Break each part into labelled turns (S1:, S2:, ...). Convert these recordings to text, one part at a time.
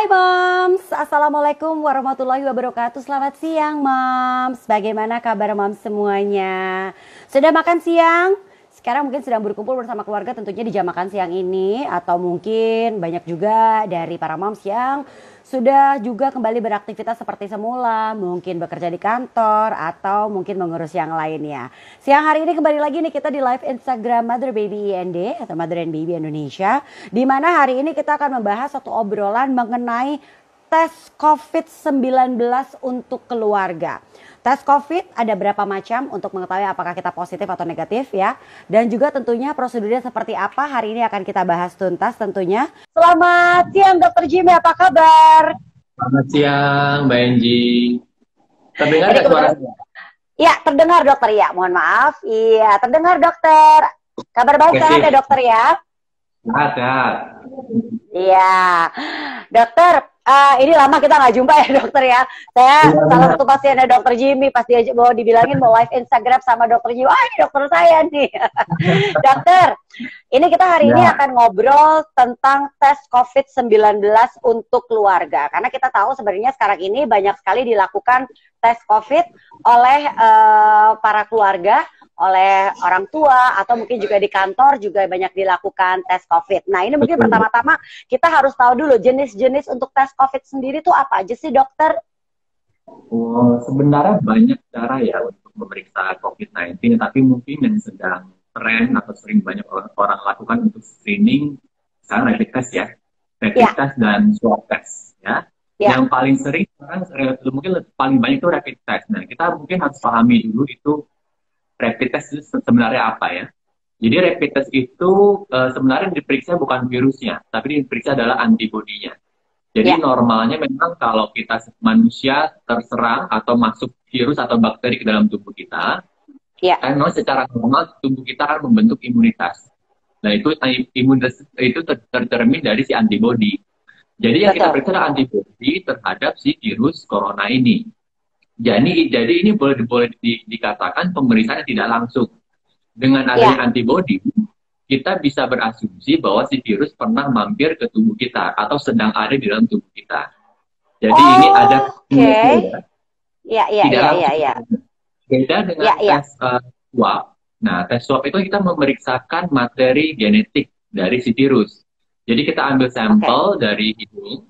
S1: Moms, Assalamualaikum warahmatullahi wabarakatuh. Selamat siang Moms, bagaimana kabar Moms semuanya? Sudah makan siang? Sekarang mungkin sedang berkumpul bersama keluarga tentunya di jam makan siang ini. Atau mungkin banyak juga dari para Moms yang sudah juga kembali beraktivitas seperti semula. Mungkin bekerja di kantor atau mungkin mengurus yang lainnya. Siang hari ini kembali lagi nih kita di live Instagram Mother Baby IND atau Mother and Baby Indonesia. Di mana hari ini kita akan membahas satu obrolan mengenai tes COVID-19 untuk keluarga. Tes COVID ada berapa macam untuk mengetahui apakah kita positif atau negatif ya. Dan juga tentunya prosedurnya seperti apa hari ini akan kita bahas tuntas tentunya. Selamat siang Dokter Jimmy, apa kabar?
S2: Selamat siang Mbak Enji. Terdengar nggak suaranya?
S1: Iya terdengar dokter ya, mohon maaf. Iya terdengar dokter. Kabar baik sehat ya dokter ya?
S2: Sehat.
S1: Iya dokter. Ini lama kita nggak jumpa ya dokter ya. Saya salah satu pasiennya dokter Jimmy. Pasti aja mau dibilangin mau live Instagram sama dokter Jimmy. Ini dokter saya nih. Dokter, ini kita hari ini akan ngobrol tentang tes COVID-19 untuk keluarga. Karena kita tahu sebenarnya sekarang ini banyak sekali dilakukan tes COVID oleh para keluarga, oleh orang tua, atau mungkin juga di kantor juga banyak dilakukan tes COVID. Nah ini mungkin pertama-tama kita harus tahu dulu jenis-jenis untuk tes COVID sendiri itu apa aja sih dokter?
S2: Oh, sebenarnya banyak cara ya untuk memeriksa COVID-19, tapi mungkin yang sedang tren atau sering banyak orang lakukan untuk screening sekarang rapid test ya. Rapid test dan swab test ya. Yang paling sering sekarang mungkin paling banyak itu rapid test. Nah kita mungkin harus pahami dulu itu rapid test itu sebenarnya apa ya? Jadi rapid test itu sebenarnya diperiksa bukan virusnya, tapi diperiksa adalah antibodinya. Jadi normalnya memang kalau kita manusia terserang atau masuk virus atau bakteri ke dalam tubuh kita, kan secara normal tubuh kita akan membentuk imunitas. Nah itu imunitas itu tercermin dari si antibodi. Jadi yang kita periksa adalah antibodi terhadap si virus corona ini. Jadi ini boleh dikatakan pemeriksaan tidak langsung. Dengan adanya antibodi, kita bisa berasumsi bahwa si virus pernah mampir ke tubuh kita atau sedang ada di dalam tubuh kita. Jadi ini ada beda dengan tes swab. Nah, tes swab itu kita memeriksakan materi genetik dari si virus. Jadi kita ambil sampel dari hidung.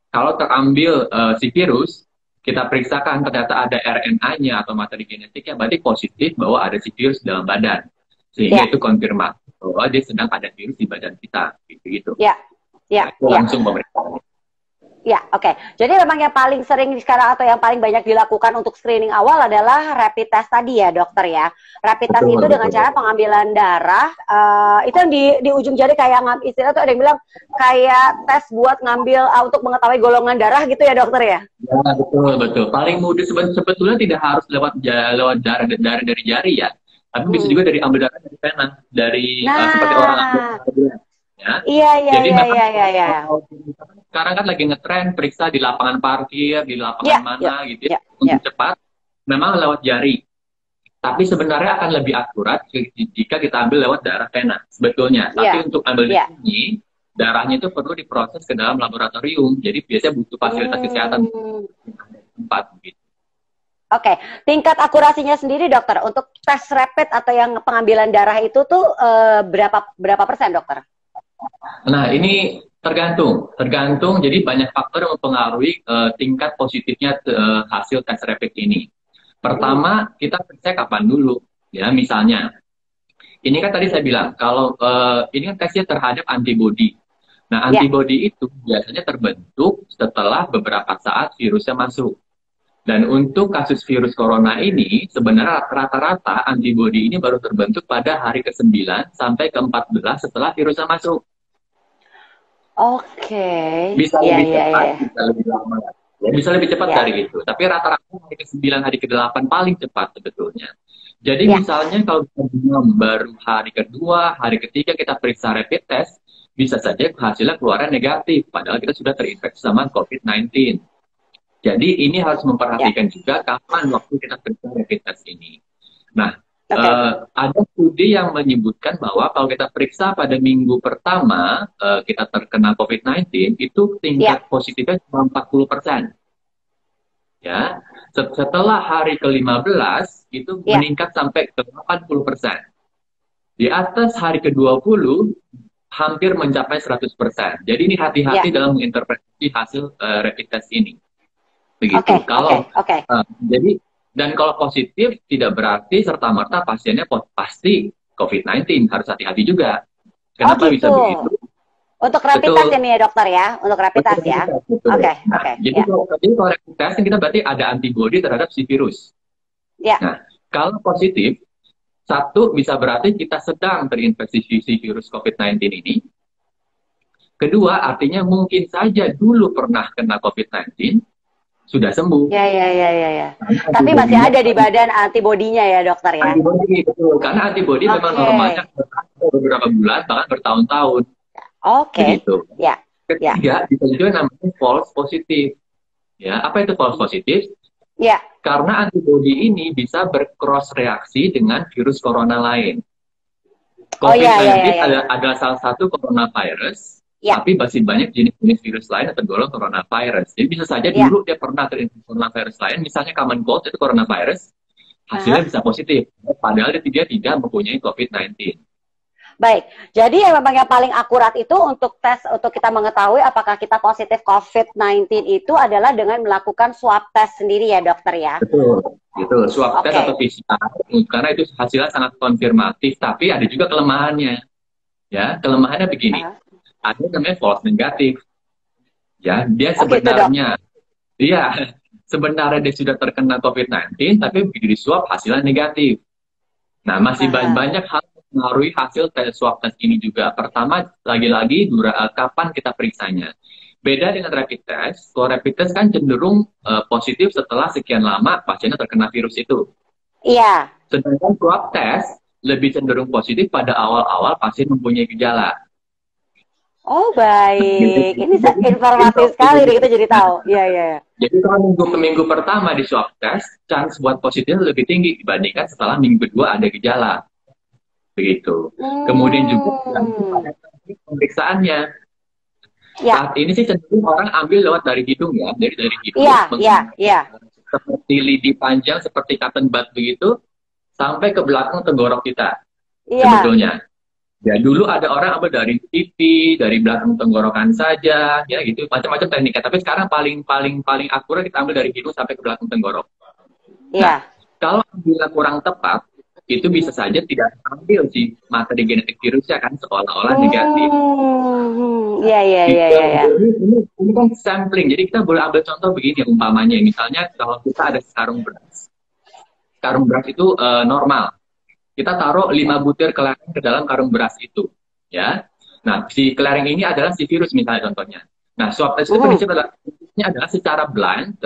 S2: Kalau terambil si virus, kita periksakan ternyata ada RNA-nya atau materi genetiknya, berarti positif bahwa ada si virus dalam badan. Sehingga itu konfirmasi bahwa dia sedang ada virus di badan kita. Gitu-gitu. Langsung pemeriksaan.
S1: Jadi memang yang paling sering sekarang atau yang paling banyak dilakukan untuk screening awal adalah rapid test tadi ya dokter ya. Rapid test itu dengan cara pengambilan darah. Itu yang di ujung jari kayak istilah tuh ada yang bilang kayak tes buat ngambil untuk mengetahui golongan darah gitu ya dokter ya.
S2: Ya betul. Paling mudah sebetulnya tidak harus lewat darah dari jari ya. Tapi bisa juga dari ambil darah dari pena, dari seperti orang ambil darah. Jadi sekarang kan lagi ngetren periksa di lapangan parkir, di lapangan mana gitu ya, untuk cepat. Memang lewat jari. Tapi sebenarnya akan lebih akurat jika kita ambil lewat darah pena sebetulnya. Tapi untuk ambil di sini, darahnya itu perlu diproses ke dalam laboratorium. Jadi biasanya butuh fasilitas kesehatan tempat gitu.
S1: Tingkat akurasinya sendiri dokter untuk tes rapid atau yang pengambilan darah itu tuh berapa persen dokter?
S2: Nah ini tergantung. Jadi banyak faktor yang mempengaruhi tingkat positifnya hasil tes rapid ini. Pertama kita periksa kapan dulu ya, misalnya ini kan tadi saya bilang kalau ini kan tesnya terhadap antibodi. Nah antibodi itu biasanya terbentuk setelah beberapa saat virusnya masuk. Dan untuk kasus virus corona ini, sebenarnya rata-rata antibodi ini baru terbentuk pada hari ke-9 sampai ke-14 setelah virusnya masuk. Bisa lebih cepat, bisa lebih lama. Ya, bisa lebih cepat dari itu. Tapi rata-rata hari ke-9, hari ke-8 paling cepat sebetulnya. Jadi misalnya kalau baru hari kedua, hari ketiga kita periksa rapid test, bisa saja hasilnya keluarnya negatif, padahal kita sudah terinfeksi sama COVID-19. Jadi ini harus memperhatikan juga kapan waktu kita periksa rapid test ini. Nah, ada studi yang menyebutkan bahwa kalau kita periksa pada minggu pertama kita terkena COVID-19, itu tingkat positifnya cuma 40%. Ya, setelah hari ke-15 itu meningkat sampai ke 80%. Di atas hari ke-20 hampir mencapai 100%. Jadi ini hati-hati dalam menginterpretasi hasil rapid test ini. Begitu. Jadi dan kalau positif tidak berarti serta-merta pasiennya pasti COVID-19, harus hati-hati juga. Kenapa bisa begitu?
S1: Untuk rapid test ini ya dokter ya, untuk rapid test ya. Oke.
S2: Jadi kalau rapid test kita berarti ada antibodi terhadap si virus. Nah, kalau positif, satu bisa berarti kita sedang terinfeksi si virus COVID-19 ini. Kedua, artinya mungkin saja dulu pernah kena COVID-19, sudah sembuh.
S1: Ya. Tapi masih ada di badan antibodinya ya dokter ya?
S2: Antibodi, betul. Karena antibodi memang normalnya beberapa bulan, bahkan bertahun-tahun. Begitu. Ketiga, bisa juga namanya false positif. Ya, apa itu false positif? Karena antibodi ini bisa bercross reaksi dengan virus corona lain. COVID-19 adalah salah satu coronavirus. Tapi masih banyak jenis-jenis virus lain yang tergolong coronavirus. Jadi bisa saja dulu dia pernah terinfeksi coronavirus lain, misalnya common cold itu coronavirus, hasilnya bisa positif. Padahal dia tidak mempunyai COVID-19.
S1: Baik, jadi yang paling akurat itu untuk tes, untuk kita mengetahui apakah kita positif COVID-19 itu adalah dengan melakukan swab test sendiri ya dokter ya?
S2: Betul, swab test atau PCR, karena itu hasilnya sangat konfirmatif, tapi ada juga kelemahannya. Ya, kelemahannya begini. Ada namanya false negatif. Ya, dia sebenarnya sebenarnya dia sudah terkena COVID-19 tapi begitu di swab hasilnya negatif. Nah, masih banyak hal yang mempengaruhi hasil tes swab test ini juga. Pertama, lagi-lagi kapan kita periksanya. Beda dengan rapid test, kalau rapid test kan cenderung positif setelah sekian lama pasiennya terkena virus itu.
S1: Iya.
S2: Sedangkan swab test lebih cenderung positif pada awal-awal pasien mempunyai gejala.
S1: Oh baik, ini informatif sekali nih, kita jadi tahu. Iya.
S2: Jadi kalau minggu pertama di swab test, chance buat positifnya lebih tinggi dibandingkan setelah minggu kedua ada gejala. Begitu. Kemudian juga ada pemeriksaannya. Saat ini sih cenderung orang ambil lewat dari hidung ya, dari hidung. Iya. Seperti lidi panjang, seperti cotton bud begitu, sampai ke belakang tenggorok kita. Sebetulnya. Ya dulu ada orang ambil dari pipi, dari belakang tenggorokan saja, ya gitu macam-macam tekniknya. Tapi sekarang paling akurat kita ambil dari hidung sampai ke belakang tenggorok. Nah, kalau ambilnya kurang tepat, itu bisa saja tidak ambil si materi genetik virusnya kan seolah-olah negatif.
S1: Iya.
S2: Ini kan sampling. Jadi kita boleh ambil contoh begini umpamanya, misalnya kalau kita ada karung beras. Karung beras itu normal. Kita taruh 5 butir kelereng ke dalam karung beras itu, ya. Nah, si kelereng ini adalah si virus misalnya contohnya. Nah, swab test itu prinsipnya adalah secara blind,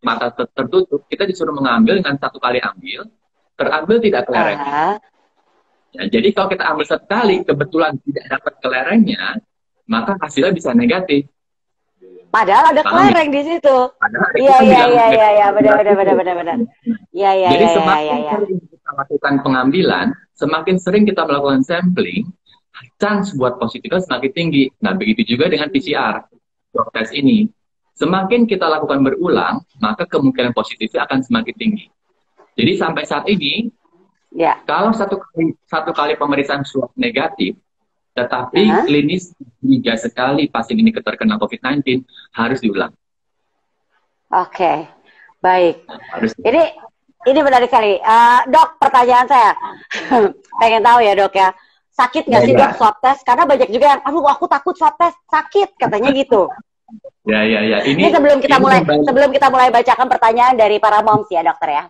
S2: mata tertutup, kita disuruh mengambil dengan 1 kali ambil, terambil tidak kelerengnya. Ya, jadi kalau kita ambil 1 kali, kebetulan tidak dapat kelerengnya, maka hasilnya bisa negatif.
S1: Padahal ada kelereng di situ. Iya, benar. Iya.
S2: Jadi semakin sering kita lakukan pengambilan, semakin sering kita melakukan sampling, chance buat positifnya semakin tinggi. Nah, begitu juga dengan PCR, swab test ini. Semakin kita lakukan berulang, maka kemungkinan positifnya akan semakin tinggi. Jadi sampai saat ini, kalau satu kali pemeriksaan swab negatif, tetapi klinis 3 sekali pasien ini terkena COVID-19 harus diulang.
S1: Oke, baik. Ini menarik sekali. Dok, pertanyaan saya, pengen tahu ya dok ya, sakit nggak sih dok swab test? Karena banyak juga yang, aduh aku takut swab test, sakit katanya gitu.
S2: Ya.
S1: Ini sebelum kita mulai bacakan pertanyaan dari para moms ya dokter ya.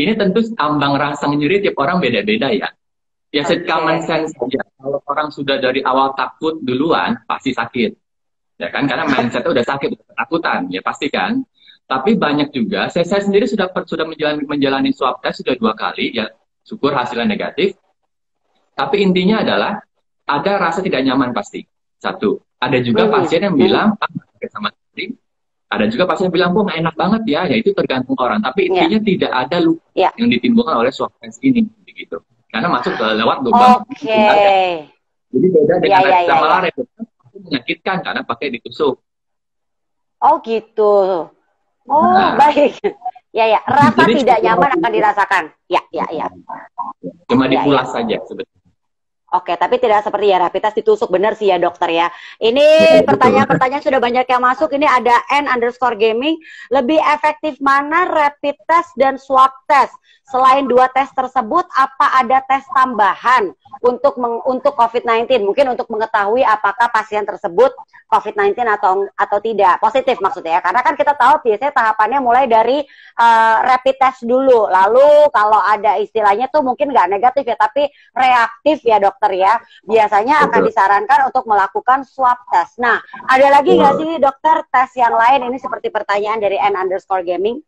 S2: Ini tentu ambang rasa nyeri tiap orang beda-beda ya. Ya, common sense saja. Kalau orang sudah dari awal takut duluan, pasti sakit. Ya kan? Karena mindsetnya udah sakit, udah ketakutan. Ya pasti kan. Tapi banyak juga, saya sendiri sudah menjalani swab test sudah 2 kali. Ya, syukur hasilnya negatif. Tapi intinya adalah, ada rasa tidak nyaman pasti. 1. Ada juga pasien yang bilang, sama sekali. Ada juga pasien yang bilang, kok nggak enak banget ya. Ya itu tergantung orang. Tapi intinya tidak ada luka yang ditimbulkan oleh swab test ini. Begitu. karena masuk ke lewat lubang.
S1: Oke.
S2: Jadi beda dengan
S1: Ya, ya,
S2: rapid
S1: ya,
S2: malah
S1: ya.
S2: rapid test itu menyakitkan karena pakai ditusuk.
S1: Oh gitu. Oh
S2: Nah,
S1: baik. Ya, ya. Rasa
S2: jadi
S1: tidak nyaman akan dirasakan. Ya, ya, ya.
S2: cuma
S1: Ya, ya.
S2: dipulas saja sebetulnya.
S1: Oke, tapi tidak seperti ya rapid test ditusuk, benar sih ya dokter ya. Ini
S2: Ya, betul.
S1: pertanyaan-pertanyaan sudah banyak yang masuk. Ini ada N_gaming. Lebih efektif mana rapid test dan swab test? Selain dua tes tersebut, apa ada tes tambahan untuk COVID-19? Mungkin untuk mengetahui apakah pasien tersebut COVID-19 atau tidak. Positif maksudnya ya. Karena kan kita tahu biasanya tahapannya mulai dari rapid test dulu. Lalu kalau ada istilahnya tuh mungkin nggak negatif ya, tapi reaktif ya dokter ya. Biasanya akan disarankan untuk melakukan swab test. Nah, ada lagi nggak sih dokter tes yang lain? Ini seperti pertanyaan dari N_gaming.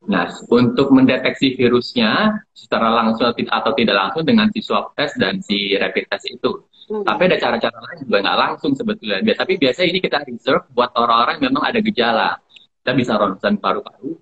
S2: Nah, untuk mendeteksi virusnya secara langsung atau tidak langsung dengan si swab test dan si rapid test itu. Tapi ada cara-cara lain juga nggak langsung sebetulnya. Tapi biasanya ini kita reserve buat orang-orang yang memang ada gejala. Kita bisa ronsen paru-paru,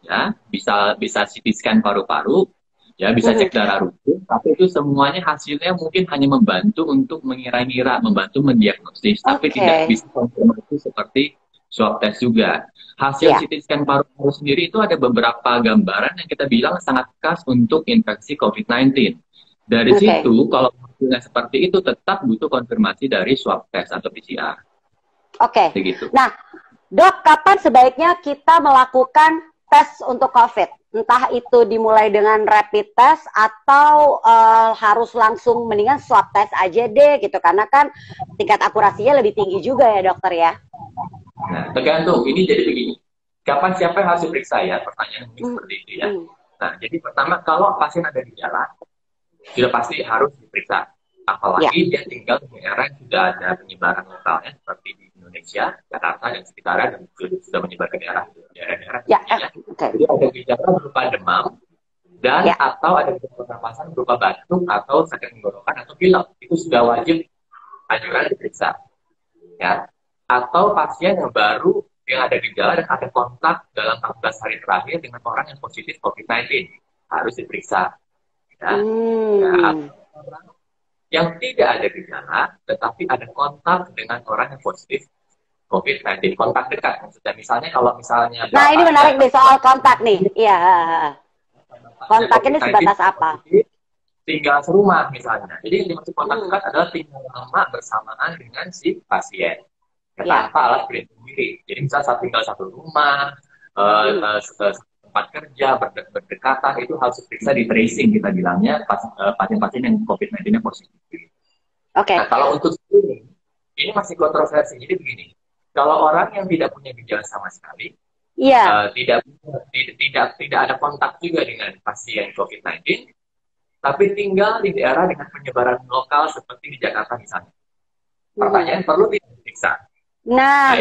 S2: ya, bisa CT scan paru-paru, ya, bisa cek darah rutin. Tapi itu semuanya hasilnya mungkin hanya membantu untuk mengira-ngira, membantu mendiagnosis, tapi tidak bisa konfirmasi seperti swab test juga. Hasil CT scan paru-paru sendiri itu ada beberapa gambaran yang kita bilang sangat khas untuk infeksi COVID-19. Dari situ, kalau hasilnya seperti itu, tetap butuh konfirmasi dari swab test atau PCR. Begitu.
S1: Nah, dok, kapan sebaiknya kita melakukan tes untuk COVID? Entah itu dimulai dengan rapid test atau harus langsung mendingan swab test aja deh gitu. Karena kan tingkat akurasinya lebih tinggi juga ya dokter ya.
S2: Nah, tergantung. Ini jadi begini. Kapan siapa yang harus diperiksa ya? Pertanyaan seperti itu ya. Nah, jadi pertama kalau pasien ada gejala, sudah pasti harus diperiksa. Apalagi dia tinggal di daerah yang sudah ada penyebaran lokalnya seperti di Indonesia, Jakarta dan sekitarnya, dan sudah menyebar ke daerah-daerah. Jadi ada gejala berupa demam dan atau ada gejala pernapasan berupa batuk atau sakit tenggorokan atau pilek. Itu sudah wajib anjuran diperiksa. Ya. Atau pasien yang baru yang ada gejala dan ada kontak dalam 14 hari terakhir dengan orang yang positif COVID-19 harus diperiksa. Ya. Nah, yang tidak ada gejala tetapi ada kontak dengan orang yang positif COVID-19, kontak dekat maksudnya. Misalnya
S1: nah ini menarik nih soal kontak nih. Iya. Kontak ini sebatas apa?
S2: Tinggal serumah misalnya. Jadi yang dimaksud kontak dekat adalah tinggal lama bersamaan dengan si pasien. Tanpa alat pelindung diri. Jadi misalnya saat tinggal satu rumah, tempat kerja, berdekatan, itu harus diperiksa di tracing, kita bilangnya, pasien-pasien yang COVID-19-nya positif. Nah, kalau untuk screening, ini masih kontroversi. Jadi begini, kalau orang yang tidak punya gejala sama sekali, tidak ada kontak juga dengan pasien COVID-19, tapi tinggal di daerah dengan penyebaran lokal seperti di Jakarta misalnya. Pertanyaan perlu diperiksa.
S1: Nah,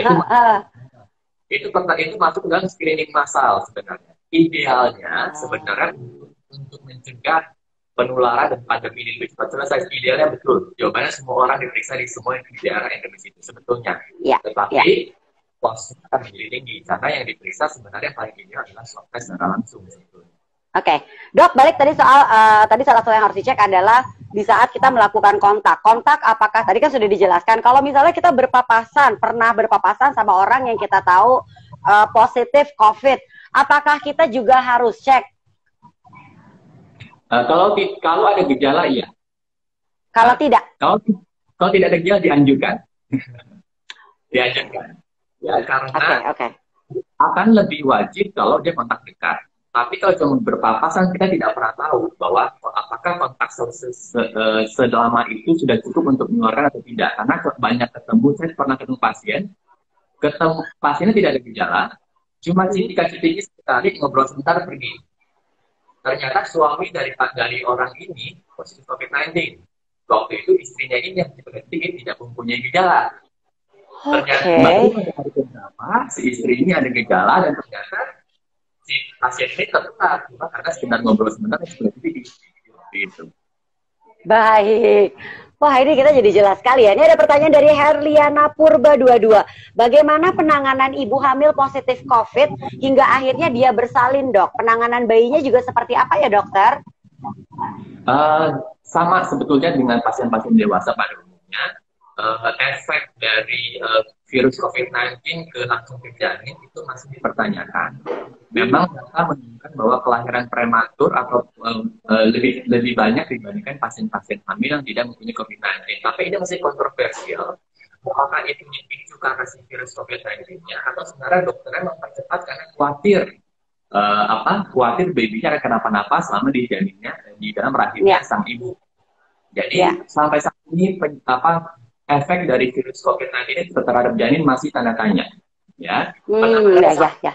S2: itu masuk dalam screening massal sebenarnya. Idealnya sebenarnya untuk mencegah penularan dan pandemi ini lebih cepat selesai. Idealnya betul. Jawabannya semua orang diperiksa di semua daerah endemis itu sebetulnya. Tetapi kosnya akan menjadi tinggi karena yang diperiksa sebenarnya yang paling ideal adalah swab test secara langsung sebetulnya.
S1: Dok, balik tadi tadi salah satu yang harus dicek adalah di saat kita melakukan kontak apakah tadi kan sudah dijelaskan kalau misalnya kita pernah berpapasan sama orang yang kita tahu positif COVID, apakah kita juga harus cek?
S2: Kalau ada gejala iya.
S1: Kalau tidak?
S2: Kalau tidak ada gejala dianjurkan. Dianjurkan. Ya karena akan lebih wajib kalau dia kontak dekat. Tapi kalau cuma berpapasan, kita tidak pernah tahu bahwa apakah kontak selama itu sudah cukup untuk menularkan atau tidak. Karena banyak saya pernah ketemu pasiennya tidak ada gejala, cuma citika-citiki sekali, ngobrol sebentar pergi. Ternyata suami dari orang ini positif COVID-19. Waktu itu istrinya ini yang tidak mempunyai gejala. Ternyata baru pada hari keberapa, si istri ini ada gejala dan ternyata si pasien ini tertular cuma karena sekedar ngobrol sebentar seperti itu.
S1: Baik. Wah, ini kita jadi jelas sekali ya. Ini ada pertanyaan dari Herliana Purba 22. Bagaimana penanganan ibu hamil positif COVID hingga akhirnya dia bersalin, dok? Penanganan bayinya juga seperti apa ya, dokter?
S2: Eh, Sama sebetulnya dengan pasien-pasien dewasa pada umumnya, efek dari virus COVID-19 ke langsung ke janin itu masih dipertanyakan. Memang data menunjukkan bahwa kelahiran prematur atau lebih lebih banyak dibandingkan pasien-pasien hamil yang tidak mempunyai COVID-19. Tapi ini masih kontroversial. Apakah itu dipicu karena si virus COVID-19-nya atau sebenarnya dokternya mempercepat karena khawatir babynya akan kenapa-napa selama di janinnya di dalam rahimnya
S1: Ya,
S2: sang ibu.
S1: ya.
S2: Jadi sampai saat ini efek dari virus COVID-19 ini terhadap janin masih tanda tanya. Ya, penanganannya
S1: Ya, ya, ya.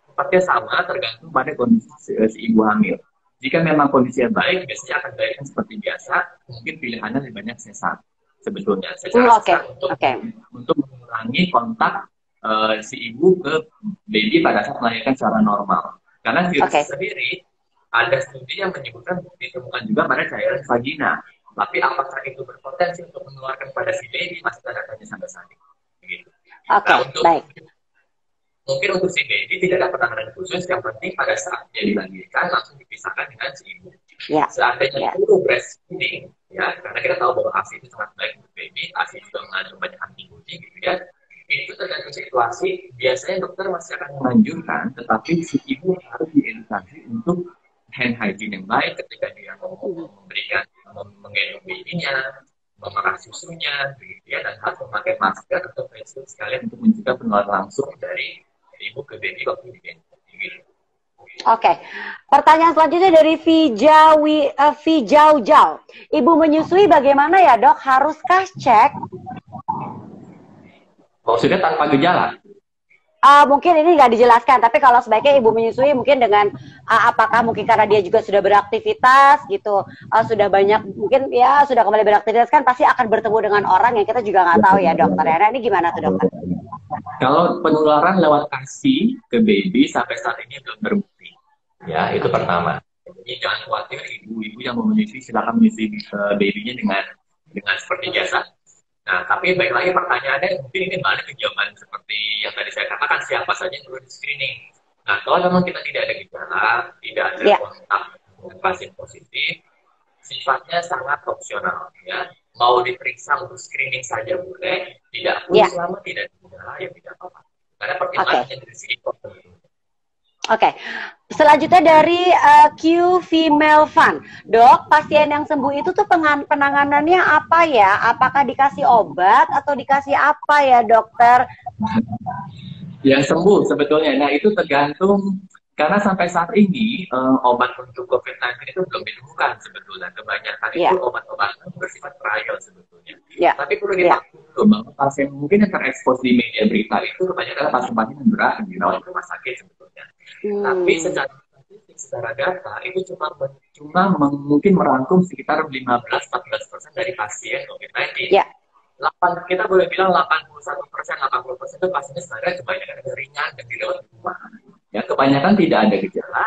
S2: sifatnya sama tergantung pada kondisi si ibu hamil. Jika memang kondisinya baik, biasanya akan dilahirkan seperti biasa. Mungkin pilihannya lebih banyak sesar sebetulnya secara
S1: Oke,
S2: sesar
S1: oke,
S2: untuk mengurangi kontak si ibu ke baby pada saat melahirkan secara normal. Karena virus
S1: oke.
S2: sendiri ada studi yang menyebutkan ditemukan juga pada cairan vagina. Tapi apakah itu berpotensi untuk menularkan pada si baby masih tanda tanya sampai saat ini. Begitu.
S1: Oke,
S2: Nah, untuk
S1: baik.
S2: mungkin untuk si baby tidak ada penanganan khusus, yang penting pada saat dia dilahirkan langsung dipisahkan dengan si ibu.
S1: Ya,
S2: Seandainya
S1: ya.
S2: itu breastfeeding, ya, karena kita tahu bahwa ASI itu sangat baik untuk baby, ASI juga mengandung banyak antibodi, gitu ya. Itu tergantung situasi, biasanya dokter masih akan menganjurkan, tetapi si ibu harus diedukasi untuk hand hygiene yang baik ketika dia mau memberikan, menggendong babynya, memerah susunya, begitu ya, dan harus memakai masker atau face shield sekalian untuk mencegah penularan langsung dari ibu ke baby waktu digendong. Gitu.
S1: Oke. Pertanyaan selanjutnya dari Vijau Jau. Ibu menyusui bagaimana ya, Dok? Haruskah cek?
S2: Maksudnya tanpa gejala?
S1: Mungkin ini nggak dijelaskan, tapi kalau sebaiknya ibu menyusui mungkin dengan apakah mungkin karena dia juga sudah beraktivitas gitu, sudah banyak mungkin ya sudah kembali beraktivitas kan pasti akan bertemu dengan orang yang kita juga nggak tahu ya dokter ya. Nah, ini gimana tuh dokter?
S2: Kalau penularan lewat ASI ke baby sampai saat ini belum terbukti. Ya, itu pertama. Jadi jangan khawatir, ibu-ibu yang mau menyusui silakan menyusui babynya dengan seperti biasa. Nah, tapi baik lagi pertanyaannya, mungkin ini balik ke zaman seperti yang tadi saya katakan, siapa saja yang perlu di screening. Nah, kalau memang kita tidak ada gejala, tidak ada
S1: Ya.
S2: kontak dengan pasien positif, sifatnya sangat opsional. Ya. Mau diperiksa untuk screening saja boleh, tidak pun selama tidak ada gejala, ya tidak apa-apa. Karena pertimbangannya dari segi kontak.
S1: Oke, selanjutnya dari Q Female Fun. Dok, pasien yang sembuh itu tuh penanganannya apa ya? Apakah dikasih obat atau dikasih apa ya dokter?
S2: Yang sembuh sebetulnya, nah itu tergantung karena sampai saat ini obat untuk COVID-19 itu belum ditemukan sebetulnya. Kebanyakan itu obat-obatan bersifat trial sebetulnya. Tapi perlu dipahami dulu bahwa pasien mungkin yang terekspos di media berita itu kebanyakan pasien-pasien yang berat dirawat di rumah sakit sebetulnya. Tapi secara data itu cuma mungkin merangkum sekitar 15-14% dari pasien COVID-19. Kita boleh bilang 81%, 80% itu pasiennya sebenarnya kebanyakan ada ringan dan dirawat di rumah. Ya, kebanyakan tidak ada gejala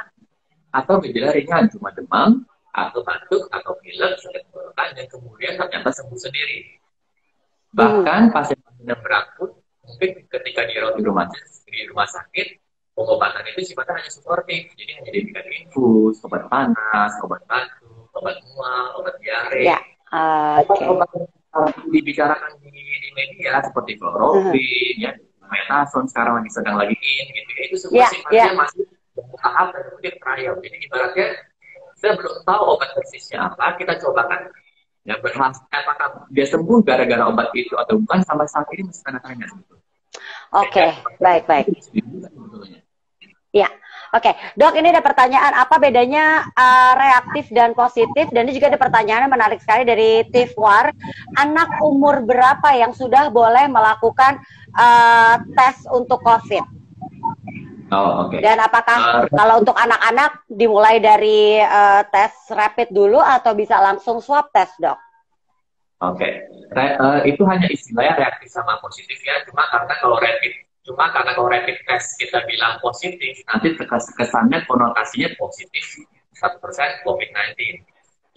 S2: atau gejala ringan, cuma demam atau batuk atau pilek, sakit tenggorokan, dan kemudian ternyata sembuh sendiri. Bahkan pasien-pasien yang berat pun mungkin ketika dirawat di rumah sakit, pengobatan itu sifatnya hanya suportif, jadi hanya diberikan infus, obat panas, obat batuk, obat mual, obat diare. Obat-obat dibicarakan di media seperti kloroquine, ya, metason sekarang sedang lagi gitu ya, itu semua sifatnya masih tahap dan kemudian trial. Jadi ibaratnya kita belum tahu obat persisnya apa, kita cobakan ya berhasil apakah dia sembuh gara-gara obat itu atau bukan, sampai saat ini masih tanda tanya sebetulnya.
S1: Oke, baik. Ya, oke. Dok, ini ada pertanyaan, apa bedanya reaktif dan positif? Dan ini juga ada pertanyaan yang menarik sekali dari Tifwar. Anak umur berapa yang sudah boleh melakukan tes untuk COVID?
S2: Oh, oke.
S1: Dan apakah kalau untuk anak-anak dimulai dari tes rapid dulu atau bisa langsung swab test, Dok?
S2: Oke. Itu hanya istilahnya reaktif sama positif ya. Cuma karena kalau rapid test kita bilang positif, nanti kesannya konotasinya positif 100% COVID-19.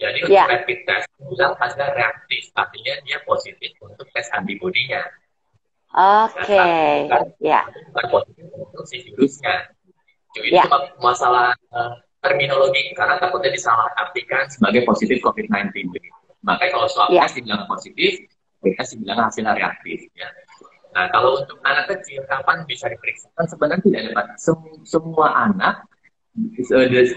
S2: Jadi untuk rapid test bilang ada reaktif, artinya dia positif untuk tes antibodinya.
S1: Oke.
S2: Bukan positif untuk si virusnya. Jadi itu masalah terminologi karena takutnya disalahartikan sebagai positif COVID-19 begitu. Makanya kalau swab
S1: Ya.
S2: test dibilang positif, kita dibilang hasilnya reaktif ya. Nah, kalau untuk anak kecil kapan bisa diperiksa? Kan sebenarnya tidak ada batas. Semua anak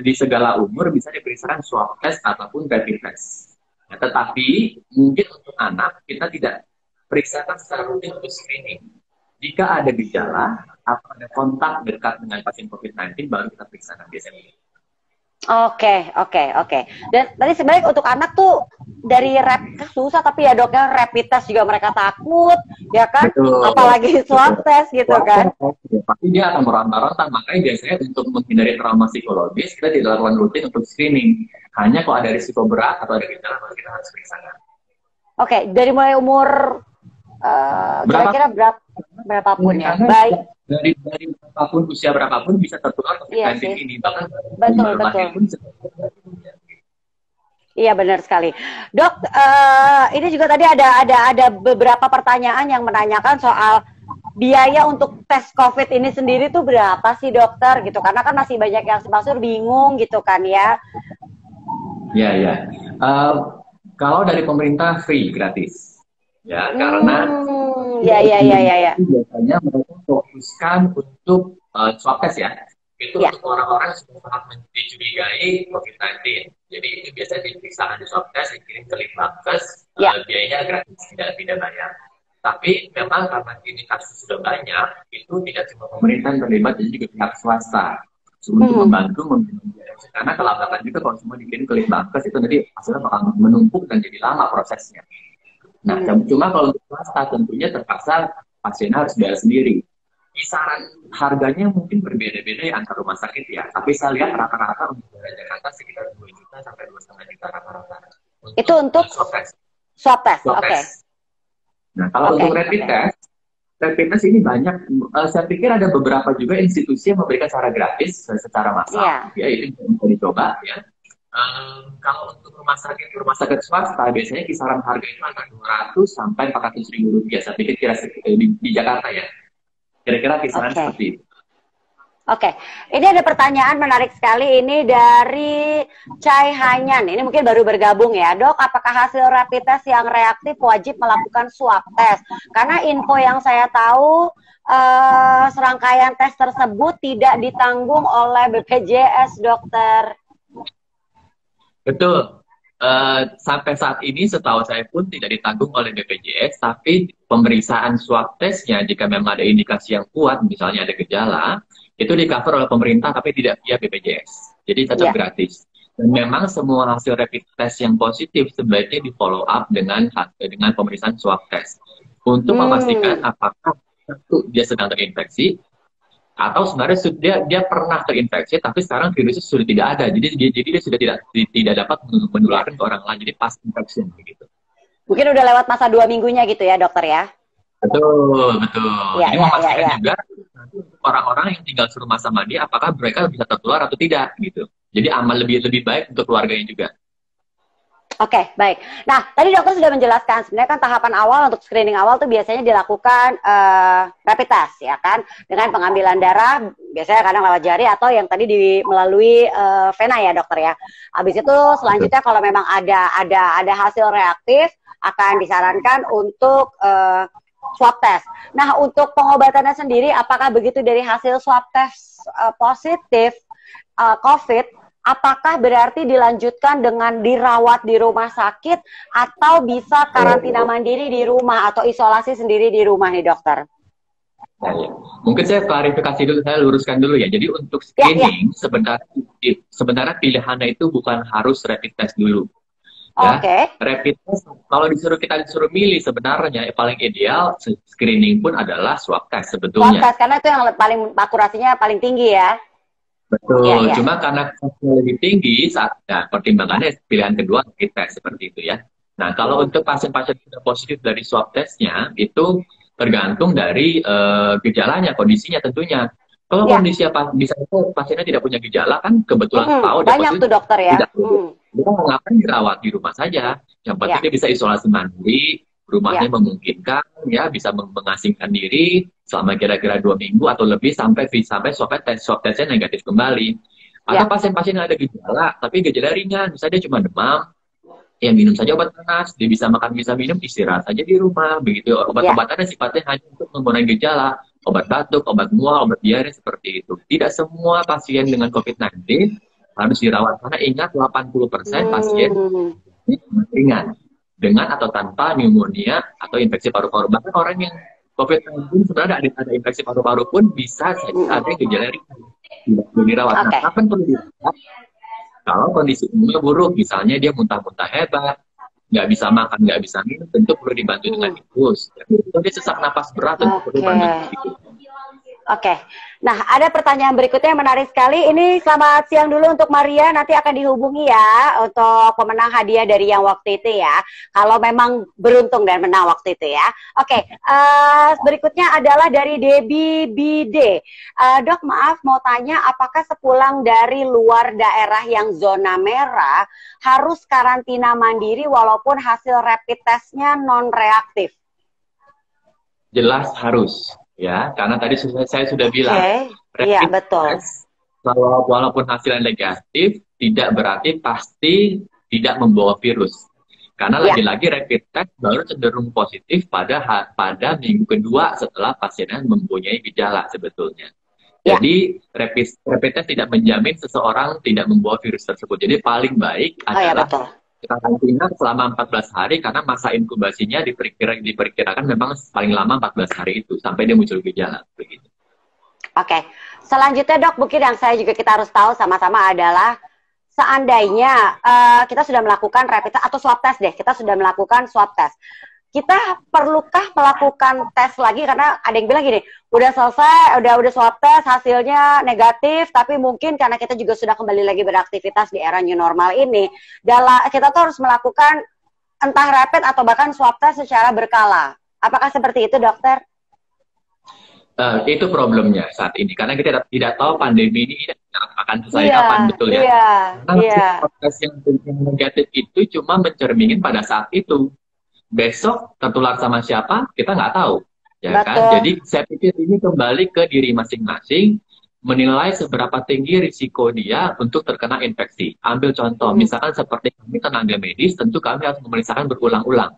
S2: di segala umur bisa diperiksakan swab test ataupun rapid test. Nah, tetapi mungkin untuk anak kita tidak periksakan secara rutin untuk screening. Jika ada gejala atau ada kontak dekat dengan pasien COVID-19 baru kita periksakan biasanya.
S1: Oke. Dan tadi sebenarnya untuk anak tuh dari susah, tapi ya dokter rapid test juga mereka takut, ya kan?
S2: Betul.
S1: Apalagi swab test gitu kan?
S2: Pasti dia akan meronta-ronta. Makanya biasanya untuk menghindari trauma psikologis kita tidak lakukan rutin untuk screening. Hanya kalau ada risiko berat atau ada gejala baru kita harus periksakan.
S1: Oke, dari mulai umur kira-kira berapapun ya, baik.
S2: Dari berapapun usia berapapun bisa tertular COVID-19 ini, bahkan
S1: betul.
S2: pun
S1: Iya benar sekali, dok. Ini juga tadi ada beberapa pertanyaan yang menanyakan soal biaya untuk tes COVID ini sendiri tuh berapa sih dokter gitu, karena kan masih banyak yang sponsor bingung gitu kan ya.
S2: Ya. Kalau dari pemerintah free, gratis. Ya, karena
S1: ya.
S2: biasanya mereka fokuskan untuk swab test ya. Itu untuk orang-orang yang sudah sangat dicurigai COVID-19. Jadi itu biasanya diperiksakan di swab test, dikirim ke Litbangkes, biayanya gratis, tidak bayar. Tapi memang karena ini kasus sudah banyak, itu tidak cuma pemerintah yang terlibat, jadi juga pihak swasta untuk membantu membiayai. Karena kelabakan juga kalau semua dikirim ke Litbangkes itu nanti hasilnya bakal menumpuk dan jadi lama prosesnya. Nah, cuma kalau untuk swasta tentunya terpaksa pasiennya harus bayar sendiri. Kisaran harganya mungkin berbeda-beda ya antar rumah sakit ya. Tapi saya lihat rata-rata untuk daerah Jakarta sekitar 2 juta sampai 2,5 juta rata-rata.
S1: Itu untuk swab test. Oke.
S2: Nah, kalau untuk rapid test ini banyak. Saya pikir ada beberapa juga institusi yang memberikan secara gratis, secara massal. Ya, itu bisa dicoba ya. Kalau untuk rumah sakit swasta biasanya kisaran harga itu antara 200 sampai 400 ribu rupiah. Saya pikir di Jakarta ya. Kira-kira kisaran seperti itu.
S1: Oke, ini ada pertanyaan menarik sekali ini dari Cai Hanyan. Ini mungkin baru bergabung ya, dok. Apakah hasil rapid test yang reaktif wajib melakukan swab test? Karena info yang saya tahu serangkaian tes tersebut tidak ditanggung oleh BPJS, dokter.
S2: Betul. Sampai saat ini setahu saya pun tidak ditanggung oleh BPJS, tapi pemeriksaan swab testnya jika memang ada indikasi yang kuat, misalnya ada gejala, itu di-cover oleh pemerintah tapi tidak via BPJS. Jadi tetap gratis. Dan memang semua hasil rapid test yang positif sebaiknya di-follow up dengan pemeriksaan swab test untuk memastikan apakah dia sedang terinfeksi atau sebenarnya dia pernah terinfeksi tapi sekarang virusnya sudah tidak ada, jadi dia sudah tidak dapat menularkan ke orang lain, jadi past infection begitu.
S1: Mungkin udah lewat masa 2 minggunya gitu ya dokter ya.
S2: Betul. Jadi memastikan juga nanti untuk orang-orang yang tinggal serumah sama dia apakah mereka bisa tertular atau tidak gitu. Jadi aman, lebih baik untuk keluarganya juga.
S1: Oke, baik. Nah, tadi dokter sudah menjelaskan sebenarnya kan tahapan awal untuk screening awal tuh biasanya dilakukan rapid test ya kan, dengan pengambilan darah biasanya kadang lewat jari atau yang tadi melalui vena ya dokter ya. Habis itu selanjutnya kalau memang ada hasil reaktif akan disarankan untuk swab test. Nah, untuk pengobatannya sendiri apakah begitu dari hasil swab test positif COVID, apakah berarti dilanjutkan dengan dirawat di rumah sakit atau bisa karantina mandiri di rumah atau isolasi sendiri di rumah nih dokter?
S2: Nah, ya. Mungkin saya klarifikasi dulu, saya luruskan dulu ya. Jadi untuk screening sebenarnya pilihannya itu bukan harus rapid test dulu. Ya. Rapid test kalau kita disuruh milih sebenarnya paling ideal screening pun adalah swab test sebetulnya.
S1: Swab test karena itu yang paling akurasinya paling tinggi ya.
S2: Betul, cuma karena kasusnya lebih tinggi saat pertimbangannya pilihan kedua kita seperti itu ya. Nah, kalau untuk pasien-pasien yang sudah positif dari swab testnya itu tergantung dari gejalanya, kondisinya tentunya. Kalau kondisinya bisa pasiennya tidak punya gejala kan kebetulan tahu
S1: banyak tuh dokter ya.
S2: Dia ngapain dirawat di rumah saja. Yang penting dia bisa isolasi mandiri, rumahnya memungkinkan ya, bisa mengasingkan diri selama kira-kira 2 minggu atau lebih sampai swab testnya negatif kembali. Atau
S1: Ya.
S2: pasien-pasien yang ada gejala, tapi gejala ringan, misalnya dia cuma demam, ya minum saja obat panas, dia bisa makan, bisa minum, istirahat saja di rumah. Begitu,
S1: Ya.
S2: obat-obatannya sifatnya hanya untuk mengurangi gejala, obat batuk, obat mual, obat diare, seperti itu. Tidak semua pasien dengan COVID-19 harus dirawat, karena ingat 80% pasien
S1: Hmm.
S2: ringan dengan atau tanpa pneumonia atau infeksi paru-paru. Bahkan orang yang COVID-19 sebenarnya ada infeksi paru-paru pun bisa saja ada gejala ringan, tidak perlu dirawat. Nah,
S1: Oke.
S2: kapan perlu dirawat? Kalau kondisi umumnya buruk, misalnya dia muntah-muntah hebat, nggak bisa makan, nggak bisa minum, tentu perlu dibantu dengan infus. Kalau dia sesak napas berat, tentu perlu
S1: Oke.
S2: bantu infus.
S1: Oke, nah ada pertanyaan berikutnya yang menarik sekali. Ini selamat siang dulu untuk Maria, nanti akan dihubungi ya untuk pemenang hadiah dari yang waktu itu ya. Kalau memang beruntung dan menang waktu itu ya. Oke, berikutnya adalah dari Debbie Bide. Dok, maaf mau tanya, apakah sepulang dari luar daerah yang zona merah harus karantina mandiri walaupun hasil rapid testnya non reaktif?
S2: Jelas harus, ya, karena tadi saya sudah bilang,
S1: Iya
S2: rapid
S1: betul.
S2: test, walaupun hasilnya negatif, tidak berarti pasti tidak membawa virus. Karena
S1: Ya.
S2: lagi-lagi rapid test baru cenderung positif pada minggu kedua setelah pasiennya mempunyai gejala sebetulnya.
S1: Ya.
S2: Jadi rapid test tidak menjamin seseorang tidak membawa virus tersebut. Jadi paling baik
S1: Oh ya
S2: adalah
S1: betul.
S2: karantina selama 14 hari, karena masa inkubasinya diperkirakan memang paling lama 14 hari itu sampai dia muncul gejala begitu.
S1: Oke, selanjutnya dok, mungkin yang kita harus tahu sama-sama adalah seandainya kita sudah melakukan rapid test atau swab test deh, kita sudah melakukan swab test. Kita perlukah melakukan tes lagi, karena ada yang bilang gini, udah selesai, udah swab test hasilnya negatif, tapi mungkin karena kita juga sudah kembali lagi beraktivitas di era new normal ini, kita tuh harus melakukan entah rapid atau bahkan swab test secara berkala. Apakah seperti itu, dokter?
S2: Itu problemnya saat ini, karena kita tidak tahu pandemi ini akan selesai kapan, betul ya? Karena tes yang negatif itu cuma mencerminkan pada saat itu. Besok tertular sama siapa, kita nggak tahu. Ya kan? Jadi saya pikir ini kembali ke diri masing-masing, menilai seberapa tinggi risiko dia untuk terkena infeksi. Ambil contoh, misalkan seperti kami tenaga medis, tentu kami harus memeriksakan berulang-ulang.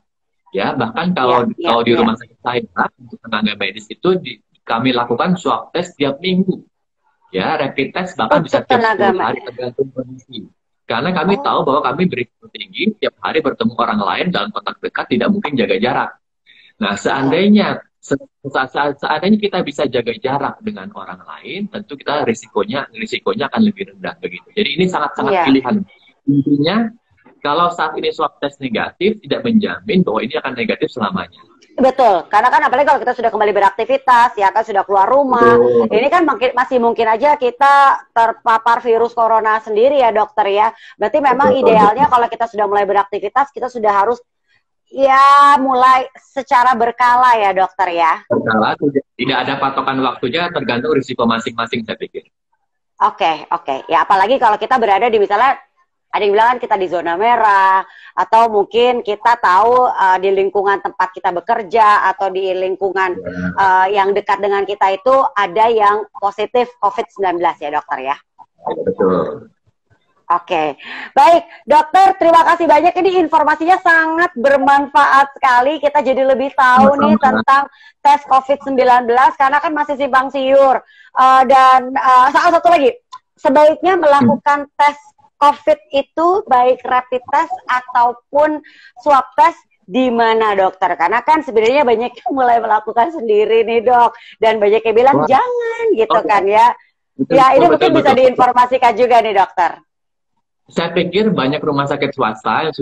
S2: Ya, bahkan kalau di rumah sakit saya, untuk tenaga medis itu kami lakukan swab test tiap minggu. Ya, rapid test bahkan bisa tiap 10 hari tergantung kondisi. Karena kami tahu bahwa kami berisiko tinggi, tiap hari bertemu orang lain dalam kontak dekat, tidak mungkin jaga jarak. Nah, seandainya kita bisa jaga jarak dengan orang lain, tentu kita risikonya akan lebih rendah begitu. Jadi ini sangat-sangat pilihan. Intinya, kalau saat ini swab test negatif, tidak menjamin bahwa ini akan negatif selamanya.
S1: Betul, karena kan apalagi kalau kita sudah kembali beraktivitas, ya kan sudah keluar rumah, ini kan masih mungkin aja kita terpapar virus corona sendiri ya dokter ya. Berarti memang idealnya kalau kita sudah mulai beraktivitas, kita sudah harus ya mulai secara berkala ya dokter ya.
S2: Berkala, tidak ada patokan waktunya, tergantung risiko masing-masing saya pikir.
S1: Oke. Ya apalagi kalau kita berada di misalnya, ada yang bilang kan kita di zona merah, atau mungkin kita tahu di lingkungan tempat kita bekerja, atau di lingkungan yang dekat dengan kita itu ada yang positif COVID-19 ya dokter ya?
S2: Betul.
S1: Oke, baik dokter, terima kasih banyak, ini informasinya sangat bermanfaat sekali, kita jadi lebih tahu nih tentang tes COVID-19, karena kan masih simpang siur, dan salah satu lagi, sebaiknya melakukan tes COVID itu baik rapid test ataupun swab test di mana dokter? Karena kan sebenarnya banyak yang mulai melakukan sendiri nih dok, dan banyak yang bilang jangan gitu kan ya. Ya ini mungkin bisa diinformasikan juga nih dokter.
S2: Saya pikir banyak rumah sakit swasta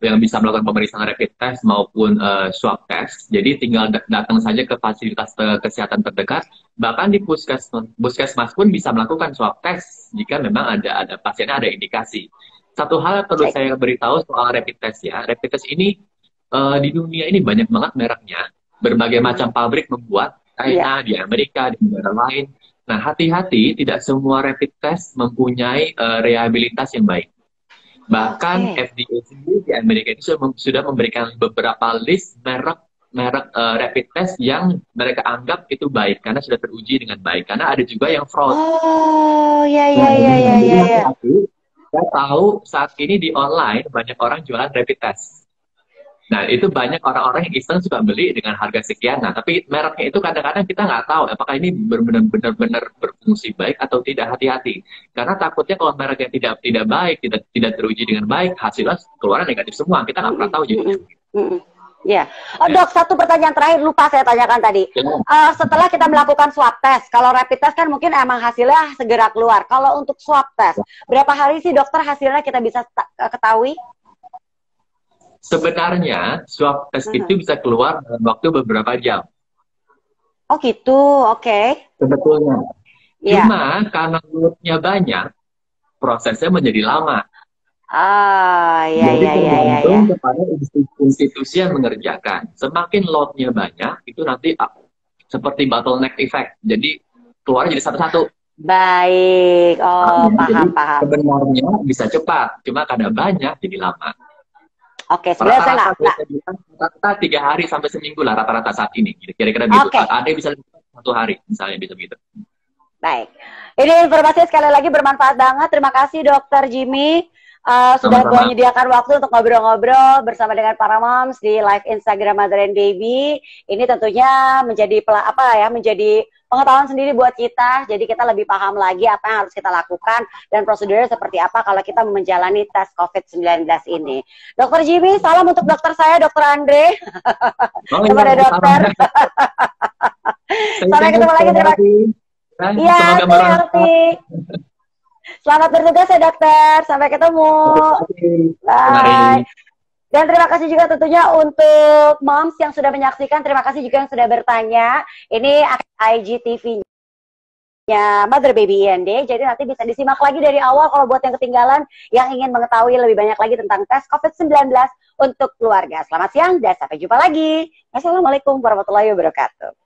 S2: yang bisa melakukan pemeriksaan rapid test maupun swab test. Jadi tinggal datang saja ke fasilitas kesehatan terdekat. Bahkan di puskesmas pun bisa melakukan swab test jika memang ada pasiennya ada indikasi. Satu hal perlu saya beritahu soal rapid test ya. Rapid test ini di dunia ini banyak banget mereknya. Berbagai macam pabrik membuat, China, di Amerika, di negara lain. Nah, hati-hati, tidak semua rapid test mempunyai reliabilitas yang baik. Bahkan FDA sendiri di Amerika itu sudah memberikan beberapa list merek merek rapid test yang mereka anggap itu baik karena sudah teruji dengan baik. Karena ada juga yang fraud.
S1: Oh, ya
S2: Nah,
S1: ya ya ya
S2: jadi
S1: ya ya.
S2: hati-hati. Saya tahu saat ini di online banyak orang jualan rapid test. Nah, itu banyak orang-orang yang iseng suka beli dengan harga sekian. Nah, tapi mereknya itu kadang-kadang kita nggak tahu apakah ini benar-benar berfungsi baik atau tidak. Hati-hati. Karena takutnya kalau mereknya tidak baik, tidak teruji dengan baik, hasilnya keluar negatif semua. Kita nggak pernah tahu jadinya.
S1: Ya. Oh,
S2: Ya.
S1: Dok, satu pertanyaan terakhir lupa saya tanyakan tadi.
S2: Ya.
S1: Setelah kita melakukan swab test, kalau rapid test kan mungkin emang hasilnya segera keluar. Kalau untuk swab test, berapa hari sih dokter hasilnya kita bisa ketahui?
S2: Sebenarnya swab test itu bisa keluar dalam waktu beberapa jam.
S1: Oh gitu, oke.
S2: Sebetulnya.
S1: Iya.
S2: Cuma karena loadnya banyak, prosesnya menjadi lama.
S1: Iya,
S2: Jadi
S1: iya, iya, iya.
S2: tergantung kepada institusi yang mengerjakan. Semakin loadnya banyak, itu nanti seperti bottleneck effect. Jadi keluar jadi satu-satu.
S1: Baik, oh
S2: Jadi
S1: paham.
S2: sebenarnya bisa cepat, cuma kadang banyak jadi lama.
S1: Oke, sebenarnya saya nggak.
S2: Rata-rata 3 hari sampai seminggu lah rata-rata saat ini. Kira-kira gitu.
S1: Oke.
S2: Ada yang bisa 1 hari, misalnya bisa begitu.
S1: Baik. Ini informasi sekali lagi bermanfaat banget. Terima kasih Dokter Jimmy. Sudah menyediakan waktu untuk ngobrol-ngobrol bersama dengan para moms di live Instagram Mother and Baby. Ini tentunya menjadi menjadi pengetahuan sendiri buat kita. Jadi kita lebih paham lagi apa yang harus kita lakukan dan prosedurnya seperti apa kalau kita menjalani tes COVID-19 ini. Dokter Jimmy, salam untuk dokter saya, Dokter Andre. Kepada dokter. Sampai ketemu lagi. Terima kasih. Iya, saya ngerti. Selamat bertugas ya dokter, sampai ketemu. Bye. Dan terima kasih juga tentunya untuk moms yang sudah menyaksikan, terima kasih juga yang sudah bertanya. Ini IGTV-nya Mother Baby IND, jadi nanti bisa disimak lagi dari awal kalau buat yang ketinggalan, yang ingin mengetahui lebih banyak lagi tentang tes COVID-19 untuk keluarga. Selamat siang dan sampai jumpa lagi. Assalamualaikum warahmatullahi wabarakatuh.